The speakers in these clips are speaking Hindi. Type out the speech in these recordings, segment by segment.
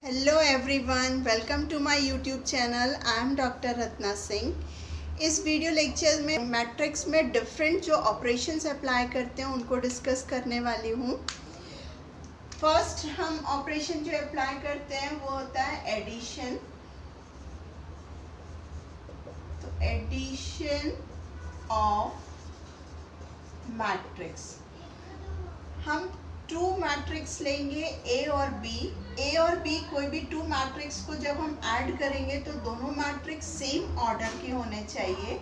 Hello everyone, welcome to my YouTube channel. I am doctor Ratna Singh. इस वीडियो लेक्चर में मैट्रिक्स में डिफरेंट जो ऑपरेशंस अप्लाई करते हैं उनको डिस्कस करने वाली हूँ। फर्स्ट हम ऑपरेशन जो अप्लाई करते हैं वो होता है एडिशन। तो एडिशन ऑफ मैट्रिक्स, हम टू मैट्रिक्स लेंगे ए और बी कोई भी टू मैट्रिक्स को जब हम ऐड करेंगे तो दोनों मैट्रिक्स सेम ऑर्डर के होने चाहिए।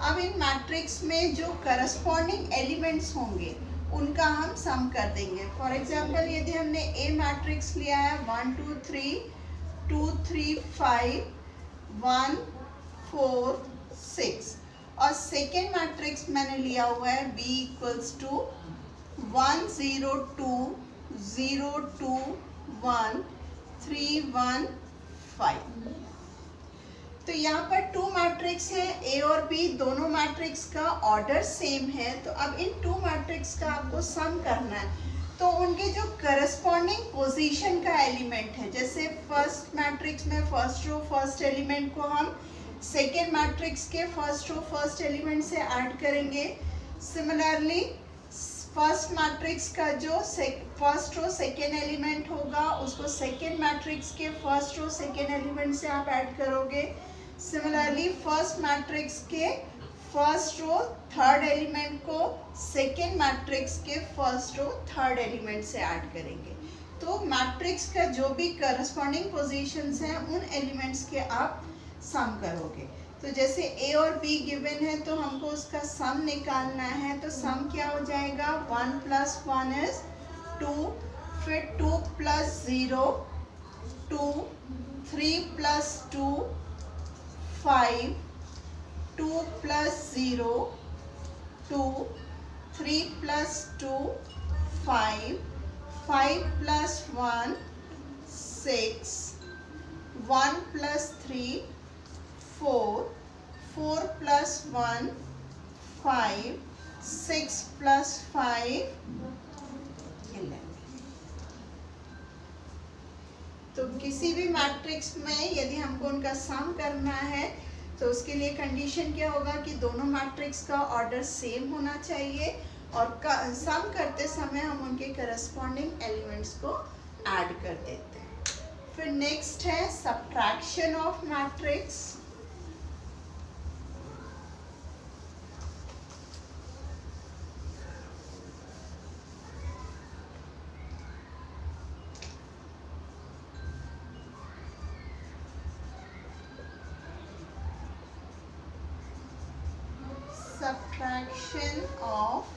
अब इन मैट्रिक्स में जो करस्पॉन्डिंग एलिमेंट्स होंगे उनका हम सम कर देंगे। फॉर एग्जांपल यदि हमने ए मैट्रिक्स लिया है 1 2 3 2 3 5 1 4 6 और सेकेंड मैट्रिक्स मैंने लिया हुआ है बी इक्वल्स टू 1 0 2 0 2 1 3 1 5। तो यहाँ पर टू मैट्रिक्स है ए और बी, दोनों मैट्रिक्स का ऑर्डर सेम है। तो अब इन टू मैट्रिक्स का आपको सम करना है। तो उनके जो करस्पॉन्डिंग पोजीशन का एलिमेंट है, जैसे फर्स्ट मैट्रिक्स में फर्स्ट रो फर्स्ट एलिमेंट को हम सेकेंड मैट्रिक्स के फर्स्ट रो फर्स्ट एलिमेंट से ऐड करेंगे। सिमिलरली फर्स्ट मैट्रिक्स का जो फर्स्ट रो सेकेंड एलिमेंट होगा उसको सेकेंड मैट्रिक्स के फर्स्ट रो सेकेंड एलिमेंट से आप ऐड करोगे। सिमिलरली फर्स्ट मैट्रिक्स के फर्स्ट रो थर्ड एलिमेंट को सेकेंड मैट्रिक्स के फर्स्ट रो थर्ड एलिमेंट से ऐड करेंगे। तो मैट्रिक्स का जो भी करस्पॉन्डिंग पोजीशंस हैं उन एलिमेंट्स के आप सम करोगे। तो जैसे ए और बी गिवन है तो हमको उसका सम निकालना है। तो सम क्या हो जाएगा, 1 + 1 इज 2, फिर 2 + 0 2, 3 + 2 5, 2 + 0 2, 3 + 2 5, 5 + 1 6, 1 + 3 4, 4 + 1 5, 6 + 5 11। तो किसी भी मैट्रिक्स में यदि हमको उनका सम करना है तो उसके लिए कंडीशन क्या होगा कि दोनों मैट्रिक्स का ऑर्डर सेम होना चाहिए और सम करते समय हम उनके करस्पॉन्डिंग एलिमेंट्स को ऐड कर देते हैं। फिर नेक्स्ट है subtraction of matrix. Subtraction of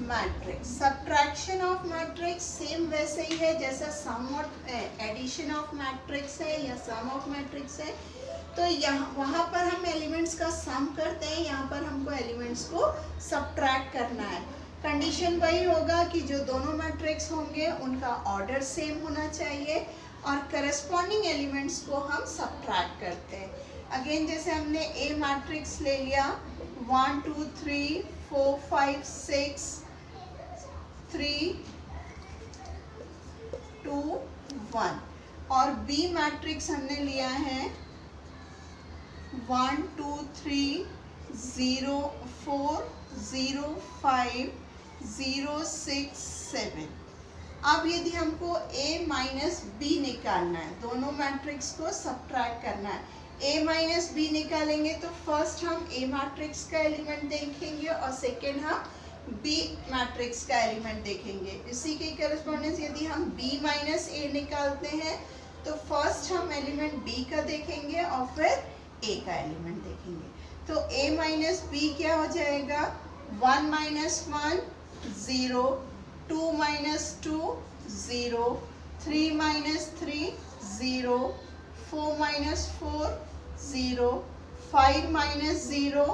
matrix, subtraction of matrix same वैसे ही है जैसा सम और एडिशन ऑफ मैट्रिक्स है या सम ऑफ मैट्रिक्स है। तो यहाँ वहाँ पर हम एलिमेंट्स का सम करते हैं, यहाँ पर हमको एलिमेंट्स को सब्ट्रैक्ट करना है। कंडीशन वही होगा कि जो दोनों मैट्रिक्स होंगे उनका ऑर्डर सेम होना चाहिए और करस्पॉन्डिंग एलिमेंट्स को हम सब्ट्रैक्ट करते हैं। अगेन जैसे हमने ए मैट्रिक्स ले लिया 1 2 3 4 5 6 3 2 1 और बी मैट्रिक्स हमने लिया है 1 2 3 0 4 0 5 0 6 7। अब यदि हमको a - b निकालना है, दोनों मैट्रिक्स को सब्ट्रैक्ट करना है। a - b निकालेंगे तो फर्स्ट हम a मैट्रिक्स का एलिमेंट देखेंगे और सेकेंड हम b मैट्रिक्स का एलिमेंट देखेंगे। इसी के करस्पॉन्डेंस यदि हम b - a निकालते हैं तो फर्स्ट हम एलिमेंट b का देखेंगे और फिर a का एलिमेंट देखेंगे। तो a - b क्या हो जाएगा, 1 - 1 0, 2 - 2 0, 3 - 3 0, 4 - 4 0, 5 - 0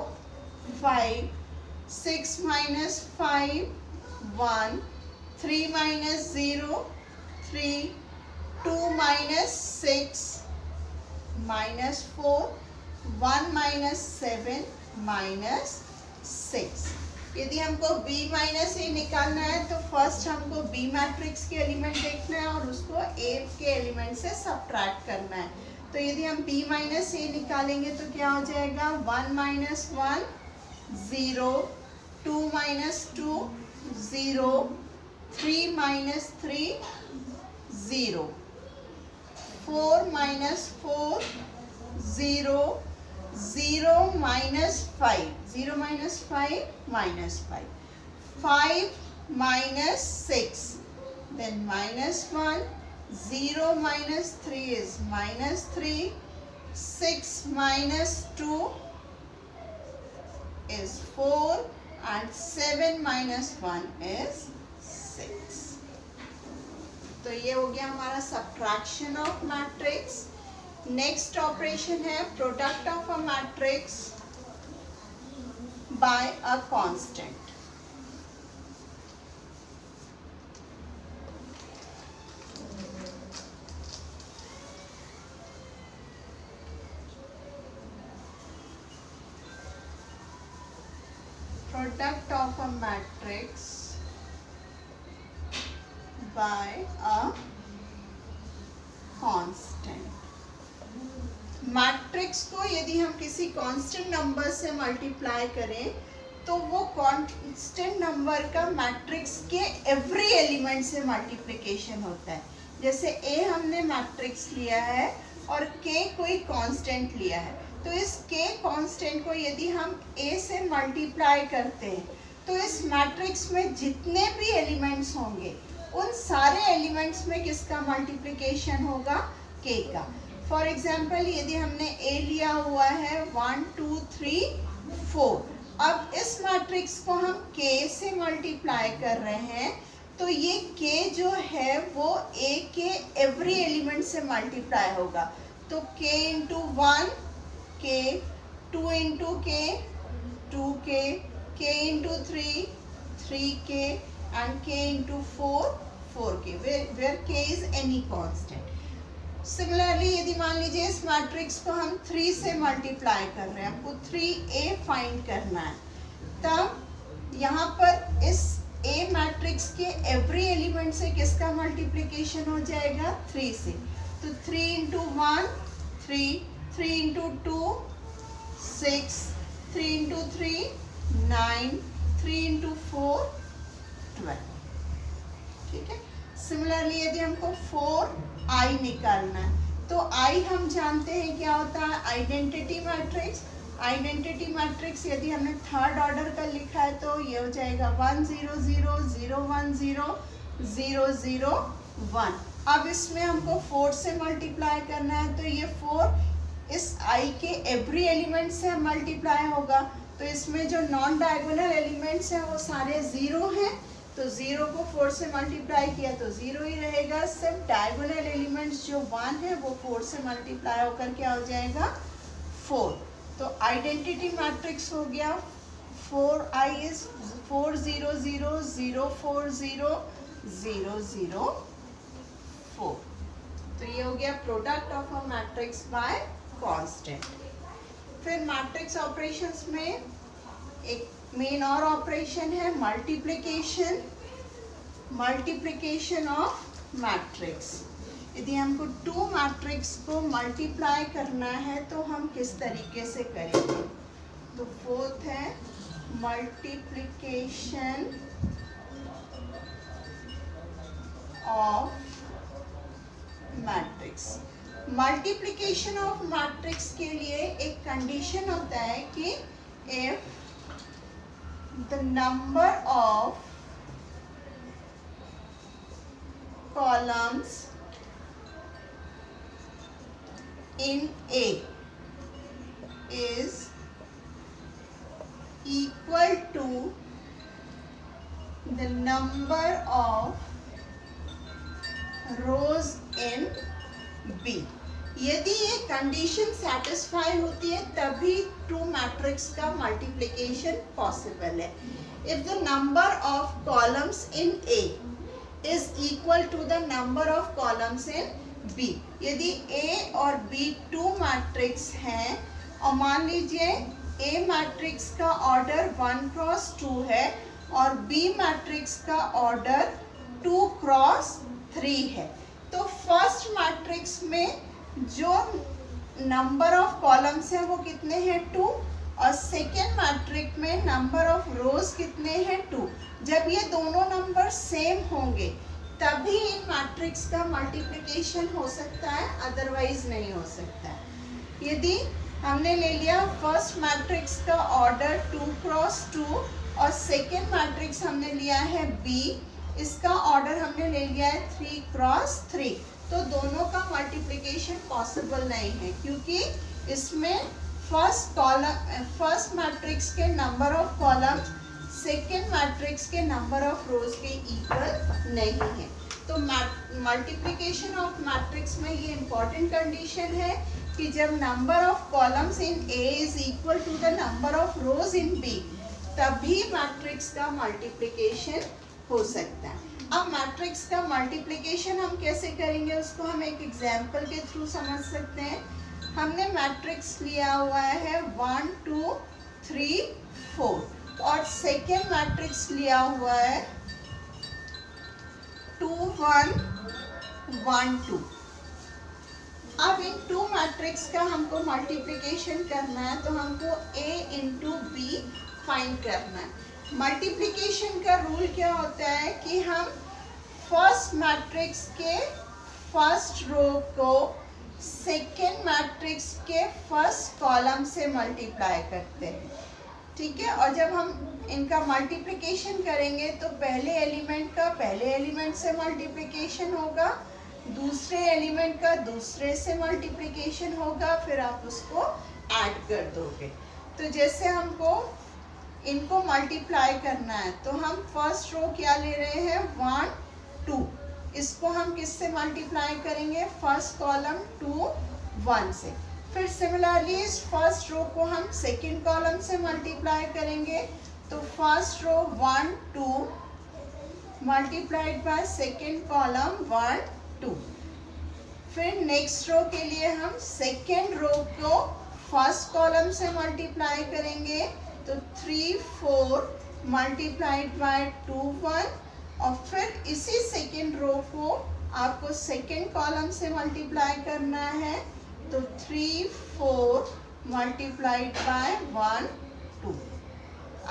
5, 6 - 5 1, 3 - 0 3, 2 - 6 -4, 1 - 7 -6। यदि हमको B माइनस ए निकालना है तो फर्स्ट हमको B मैट्रिक्स के एलिमेंट देखना है और उसको A के एलिमेंट से सब्ट्रैक्ट करना है। तो यदि हम B माइनस ए निकालेंगे तो क्या हो जाएगा, 1 minus 1 0, 2 minus 2 0, 3 minus 3 0, 4 minus 4 0, 0 minus 5, 0 minus 5 minus 5, 5 minus 6, then minus 1, 0 minus 3 is minus 3, 6 minus 2 is 4 and 7 minus 1 is 6. तो ये हो गया हमारा subtraction of matrix. Next operation है product of a matrix by a constant. Product of a matrix by a constant. Matrix को यदि हम किसी कांस्टेंट नंबर से मल्टीप्लाई करें तो वो कांस्टेंट नंबर का मैट्रिक्स के एवरी एलिमेंट से मल्टीप्लिकेशन होता है। जैसे ए हमने मैट्रिक्स लिया है और के कोई कांस्टेंट लिया है, तो इस के कांस्टेंट को यदि हम ए से मल्टीप्लाई करते हैं तो इस मैट्रिक्स में जितने भी एलिमेंट्स होंगे उन सारे एलिमेंट्स में किसका मल्टीप्लिकेशन होगा, के का। फॉर एग्जाम्पल यदि हमने ए लिया हुआ है 1 2 3 4, अब इस मैट्रिक्स को हम के से मल्टीप्लाई कर रहे हैं तो ये के जो है वो ए के एवरी एलिमेंट से मल्टीप्लाई होगा। तो के इंटू 1 के, 2 इंटू के 2 के इंटू 3 3 के and k into 4 k, where k is any constant. Similarly यदि मान लीजिए इस मैट्रिक्स को हम 3 से मल्टीप्लाई कर रहे हैं, हमको 3a फाइंड करना है, तब यहाँ पर इस a मैट्रिक्स के एवरी एलिमेंट से किसका मल्टीप्लिकेशन हो जाएगा, 3 से। तो 3 इंटू 1 3, 3 इंटू 2 6, 3 इंटू 3 9, 3 इंटू 4 12। ठीक है। सिमिलरली यदि हमको 4i निकालना है तो i हम जानते हैं क्या होता है, आइडेंटिटी मैट्रिक्स। आइडेंटिटी मैट्रिक्स यदि हमने थर्ड ऑर्डर का लिखा है तो ये हो जाएगा 1 0 0 0 1 0 0 0 1। अब इसमें हमको 4 से मल्टीप्लाई करना है तो ये 4 इस i के एवरी एलिमेंट से मल्टीप्लाई होगा। तो इसमें जो नॉन डायगोनल एलिमेंट्स हैं वो सारे 0 हैं, तो 0 को 4 से मल्टीप्लाई किया तो 0 ही रहेगा। सिर्फ डायगोनल एलिमेंट्स जो 1 है वो 4 से मल्टीप्लाई होकर क्या हो जाएगा, 4। तो आइडेंटिटी मैट्रिक्स हो गया 4i is 4 0 0 0 4 0 0 0 4। तो ये हो गया product of a matrix bye constant. फिर मैट्रिक्स ऑपरेशंस में एक मेन और ऑपरेशन है मल्टीप्लिकेशन। Multiplication of matrix. यदि हमको 2 मैट्रिक्स को मल्टीप्लाई करना है तो हम किस तरीके से करेंगे। तो फोर्थ है multiplication of matrix. Multiplication of matrix के लिए एक कंडीशन होता है कि if the number of columns in A is equal to the number of rows in B। यदि ये कंडीशन सेटिस्फाई होती है तभी 2 मैट्रिक्स का मल्टीप्लिकेशन पॉसिबल है। If the number of columns in A is equal to the number of columns in B। यदि A और B 2 मैट्रिक्स हैं और मान लीजिए ए मैट्रिक्स का ऑर्डर 1 क्रॉस 2 है और बी मैट्रिक्स का ऑर्डर 2 क्रॉस 3 है। तो फर्स्ट मैट्रिक्स में जो नंबर ऑफ कॉलम्स हैं वो कितने हैं 2, और सेकेंड मैट्रिक्स में नंबर ऑफ रोज कितने हैं 2। जब ये दोनों नंबर सेम होंगे तभी इन मैट्रिक्स का मल्टीप्लिकेशन हो सकता है, अदरवाइज नहीं हो सकता है। यदि हमने ले लिया फर्स्ट मैट्रिक्स का ऑर्डर 2 क्रॉस 2 और सेकेंड मैट्रिक्स हमने लिया है बी, इसका ऑर्डर हमने ले लिया है 3 क्रॉस 3, तो दोनों का मल्टीप्लिकेशन पॉसिबल नहीं है, क्योंकि इसमें फर्स्ट मैट्रिक्स के number of column second matrix के नंबर ऑफ रोज के इक्वल नहीं है। तो मल्टीप्लिकेशन ऑफ मैट्रिक्स में ये इंपॉर्टेंट कंडीशन है कि जब number of columns in A is equal to the number of rows in B, तभी मैट्रिक्स का मल्टीप्लिकेशन हो सकता है। अब मैट्रिक्स का मल्टीप्लिकेशन हम कैसे करेंगे उसको हम एक एग्जाम्पल के थ्रू समझ सकते हैं। हमने मैट्रिक्स लिया हुआ है 1 2 3 4 और सेकेंड मैट्रिक्स लिया हुआ है 2 1 1 2। अब इन 2 मैट्रिक्स का हमको मल्टीप्लिकेशन करना है, तो हमको A इंटू बी फाइंड करना है। मल्टीप्लिकेशन का रूल क्या होता है कि हम फर्स्ट मैट्रिक्स के फर्स्ट रो को सेकेंड मैट्रिक्स के फर्स्ट कॉलम से मल्टीप्लाई करते हैं, ठीक है। और जब हम इनका मल्टीप्लिकेशन करेंगे तो पहले एलिमेंट का पहले एलिमेंट से मल्टीप्लिकेशन होगा, दूसरे एलिमेंट का दूसरे से मल्टीप्लिकेशन होगा, फिर आप उसको ऐड कर दोगे। तो जैसे हमको इनको मल्टीप्लाई करना है तो हम फर्स्ट रो क्या ले रहे हैं 1 2, इसको हम किससे मल्टीप्लाई करेंगे फर्स्ट कॉलम 2 1 से। फिर सिमिलरली इस फर्स्ट रो को हम सेकंड कॉलम से मल्टीप्लाई करेंगे, तो first row 1 2 multiplied by second column 1 2। फिर नेक्स्ट रो के लिए हम सेकंड रो को फर्स्ट कॉलम से मल्टीप्लाई करेंगे, तो 3 4 मल्टीप्लाइड बाय 2 1, और फिर इसी सेकंड रो को आपको सेकंड कॉलम से मल्टीप्लाई करना है, तो 3 4 मल्टीप्लाइड बाय 1 2।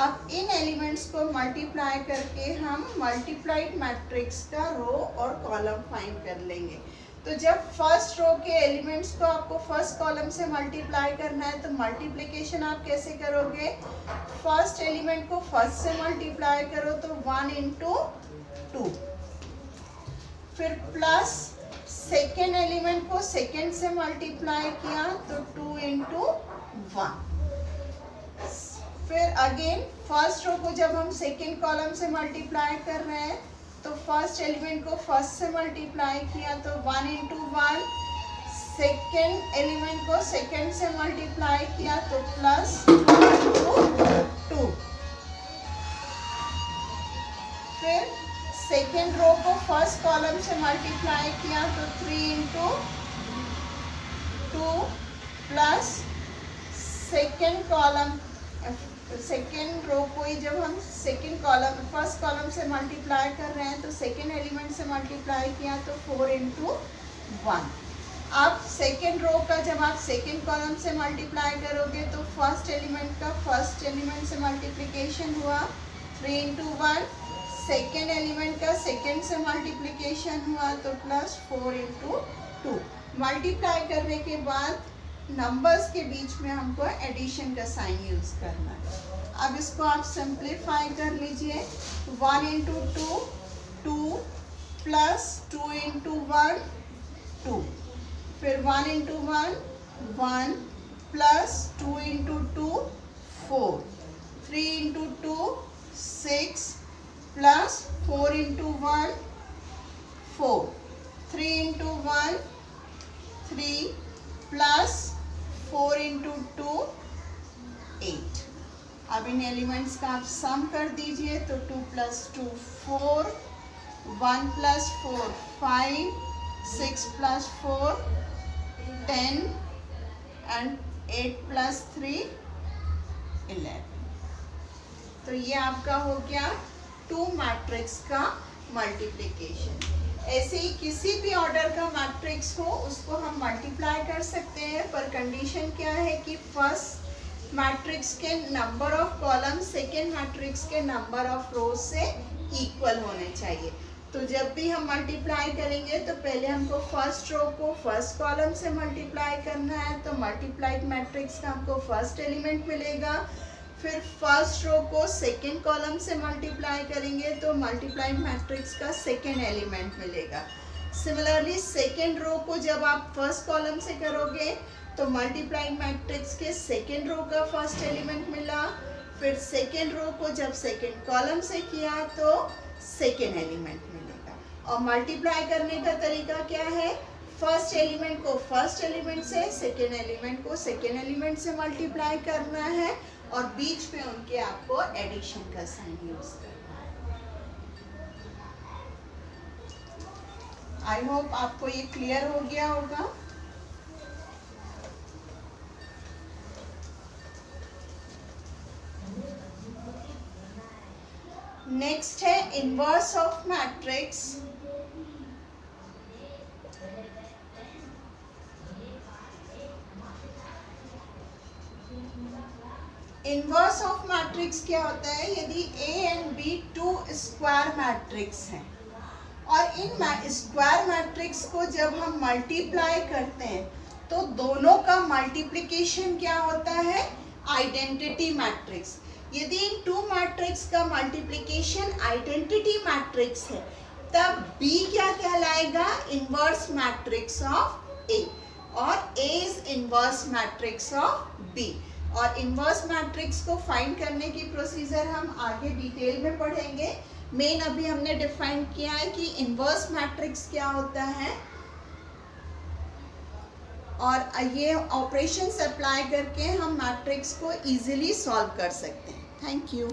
अब इन एलिमेंट्स को मल्टीप्लाई करके हम मल्टीप्लाइड मैट्रिक्स का रो और कॉलम फाइंड कर लेंगे। तो जब फर्स्ट रो के एलिमेंट्स को आपको फर्स्ट कॉलम से मल्टीप्लाई करना है तो मल्टीप्लिकेशन आप कैसे करोगे, फर्स्ट एलिमेंट को फर्स्ट से मल्टीप्लाई करो तो 1 इंटू 2, फिर प्लस सेकेंड एलिमेंट को सेकेंड से मल्टीप्लाई किया तो 2 इंटू 1। फिर अगेन फर्स्ट रो को जब हम सेकेंड कॉलम से मल्टीप्लाई कर रहे हैं तो फर्स्ट एलिमेंट को फर्स्ट से मल्टीप्लाई किया तो 1 इंटू 1, सेकेंड एलिमेंट को सेकेंड से मल्टीप्लाई किया तो प्लस 2। फिर सेकेंड रो को फर्स्ट कॉलम से मल्टीप्लाई किया तो 3 into 2 plus second column second row को ही जब हम सेकेंड कॉलम फर्स्ट कॉलम से मल्टीप्लाई कर रहे हैं तो सेकेंड एलिमेंट से मल्टीप्लाई किया तो 4 इंटू 1। अब सेकेंड रो का जब आप सेकेंड कॉलम से मल्टीप्लाई करोगे तो फर्स्ट एलिमेंट का फर्स्ट एलिमेंट से मल्टीप्लिकेशन हुआ 3 इंटू 1, सेकेंड एलिमेंट का सेकेंड से मल्टीप्लिकेशन हुआ तो प्लस 4 इंटू 2। मल्टीप्लाई करने के बाद नंबर्स के बीच में हमको एडिशन का साइन यूज करना है। अब इसको आप सिंप्लीफाई कर लीजिए, 1 इंटू 2 2 प्लस 2 इंटू 1 2, फिर 1 into 1 1 plus 2 into 2 4, 3 into 2 6 plus 4 into 1 4, 3 into 1 3 plus 4 into 2 8। अब इन एलिमेंट्स का आप सम कर दीजिए तो 2 plus 2 4, 1 plus 4 5, 6 plus 4 10 and 8 plus 3 11। तो ये आपका हो गया 2 मैट्रिक्स का मल्टीप्लिकेशन। ऐसे ही किसी भी ऑर्डर का मैट्रिक्स हो उसको हम मल्टीप्लाई कर सकते हैं, पर कंडीशन क्या है कि फर्स्ट मैट्रिक्स के number of column second matrix के नंबर ऑफ रोज से इक्वल होने चाहिए। तो जब भी हम मल्टीप्लाई करेंगे तो पहले हमको फर्स्ट रो को फर्स्ट कॉलम से मल्टीप्लाई करना है, तो मल्टीप्लाइड मैट्रिक्स का हमको फर्स्ट एलिमेंट मिलेगा। फिर फर्स्ट रो को सेकेंड कॉलम से मल्टीप्लाई करेंगे तो मल्टीप्लाइड मैट्रिक्स का सेकेंड एलिमेंट मिलेगा। सिमिलरली सेकेंड रो को जब आप फर्स्ट कॉलम से करोगे तो मल्टीप्लाइड मैट्रिक्स के सेकेंड रो का फर्स्ट एलिमेंट मिला। फिर सेकेंड रो को जब सेकेंड कॉलम से किया तो सेकेंड एलिमेंट मिलेगा। और मल्टीप्लाई करने का तरीका क्या है, फर्स्ट एलिमेंट को फर्स्ट एलिमेंट से, सेकेंड एलिमेंट को सेकेंड एलिमेंट से मल्टीप्लाई करना है और बीच में उनके आपको एडिशन का साइन यूज करना है। आई होप आपको ये क्लियर हो गया होगा। नेक्स्ट है inverse of matrix. Inverse of matrix क्या होता है, यदि A and B 2 square matrix हैं और इन स्क्वायर मैट्रिक्स को जब हम मल्टीप्लाई करते हैं तो दोनों का मल्टीप्लिकेशन क्या होता है, आइडेंटिटी मैट्रिक्स। यदि इन 2 मैट्रिक्स का मल्टीप्लिकेशन आइडेंटिटी मैट्रिक्स है तब B क्या कहलाएगा, इनवर्स मैट्रिक्स ऑफ A, और A is inverse matrix of B। और इनवर्स मैट्रिक्स को फाइंड करने की प्रोसीजर हम आगे डिटेल में पढ़ेंगे। मेन अभी हमने डिफाइन किया है कि इनवर्स मैट्रिक्स क्या होता है और ये ऑपरेशंस अप्लाई करके हम मैट्रिक्स को इजीली सॉल्व कर सकते हैं। Thank you.